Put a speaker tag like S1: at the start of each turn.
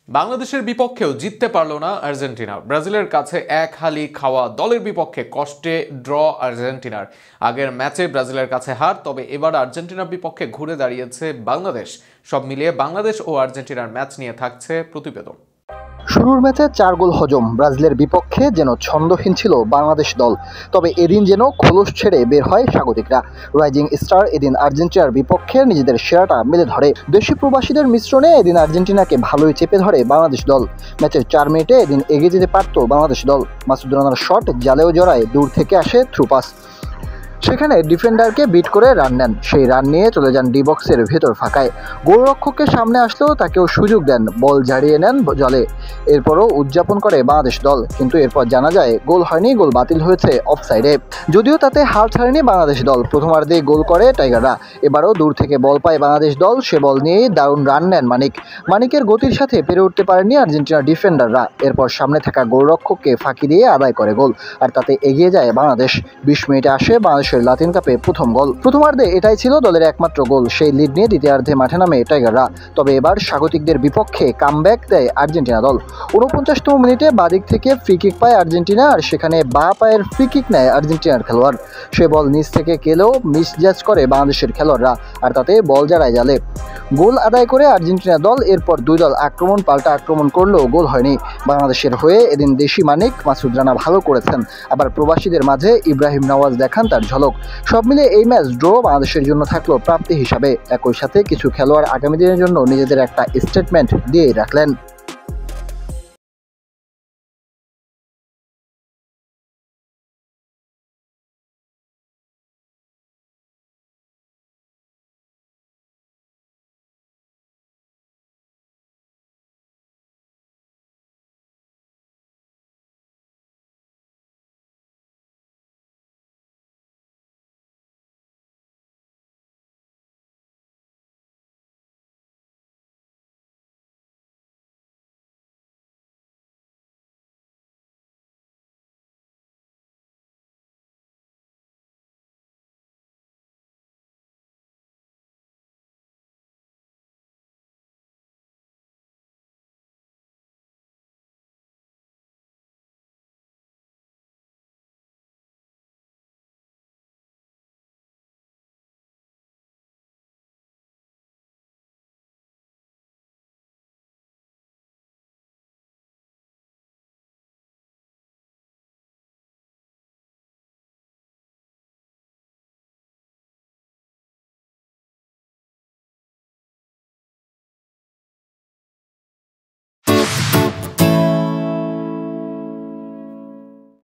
S1: বাংলাদেশের বিপক্ষেও জিততে পারল না আর্জেন্টিনা। ব্রাজিলের কাছে এক হালি খাওয়া দলের বিপক্ষে কষ্টে ড্র আর্জেন্টিনার। আগের ম্যাচে ব্রাজিলের কাছে হার, তবে এবার আর্জেন্টিনার বিপক্ষে ঘুরে দাঁড়িয়েছে বাংলাদেশ। সব মিলিয়ে বাংলাদেশ ও আর্জেন্টিনার ম্যাচ নিয়ে থাকছে প্রতিবেদন।
S2: শুরুর ম্যাচে 4 গোল হজম ব্রাজিলের বিপক্ষে যেন ছন্দহীন ছিল বাংলাদেশ দল। তবে এদিন যেন খোলস ছেড়ে বের হয় স্বাগতিকরা। রাইজিং স্টার এদিন আর্জেন্টিনার বিপক্ষে নিজেদের সেরাটা মেলে ধরে। দেশি প্রবাসীদের মিশ্রণে এদিন আর্জেন্টিনাকে ভালোই চেপে ধরে বাংলাদেশ দল। ম্যাচের 4 মিনিটে এদিন এগিয়ে যেতে পারত বাংলাদেশ দল। মাসুদ রানার শট জালেও জড়ায়, দূর থেকে আসে থ্রু পাস। সেখানে ডিফেন্ডারকে বিট করে রান নেন। সেই রান নিয়ে চলে যান ডি বক্সের ভেতর ফাঁকায়। গোলরক্ষকের সামনে আসলেও তাকেও সুযোগ দেন, বল ঝাড়িয়ে নেন জলে। এরপরও উদযাপন করে বাংলাদেশ দল, কিন্তু এরপর জানা যায় গোল হয়নি, গোল বাতিল হয়েছে অফসাইডে। যদিও তাতে হাল ছাড়েনি বাংলাদেশ দল। প্রথমার্ধে গোল করে টাইগাররা। এবারও দূর থেকে বল পায় বাংলাদেশ দল। সে বল নিয়েই দারুণ রান নেন মানিকের গতির সাথে পেরে উঠতে পারেননি আর্জেন্টিনার ডিফেন্ডাররা। এরপর সামনে থাকা গোলরক্ষককে ফাঁকি দিয়ে আদায় করে গোল, আর তাতে এগিয়ে যায় বাংলাদেশ। 20 মিনিটে আসে বাংলাদেশের লাতিন কাপে প্রথম গোল। প্রথমার্ধে এটাই ছিল দলের একমাত্র গোল। সেই লিড নিয়ে দ্বিতীয়ার্ধে মাঠে নামে টাইগাররা। তবে এবার স্বাগতিকদের বিপক্ষে কামব্যাক দেয় আর্জেন্টিনা দল। 49তম মিনিটে বাদিক থেকে ফ্রি কিক পায় আর্জেন্টিনা, আর সেখানে বাঁ পায়ের ফ্রি কিক নেয় আর্জেন্টিনার খেলোয়াড়। সে বল নিচ থেকে গেলেও মিসজাজ করে বাংলাদেশের খেলোয়াড়রা, আর তাতে বল জড়ায় জালে। গোল আদায় করে আর্জেন্টিনা দল। এরপর দুই দল আক্রমণ পাল্টা আক্রমণ করলেও গোল হয়নি। বাংলাদেশের হয়ে এদিন দেশি মানিক মাসুদ রানা ভালো করেছেন, আবার প্রবাসীদের মাঝে ইব্রাহিম নওয়াজ দেখান তার ঝলক। সব মিলিয়ে এই ম্যাচ ড্র বাংলাদেশের জন্য থাকলো প্রাপ্তি হিসাবে। একই সাথে কিছু খেলোয়াড় আগামী দিনের জন্য নিজেদের একটা স্টেটমেন্ট দিয়ে রাখলেন।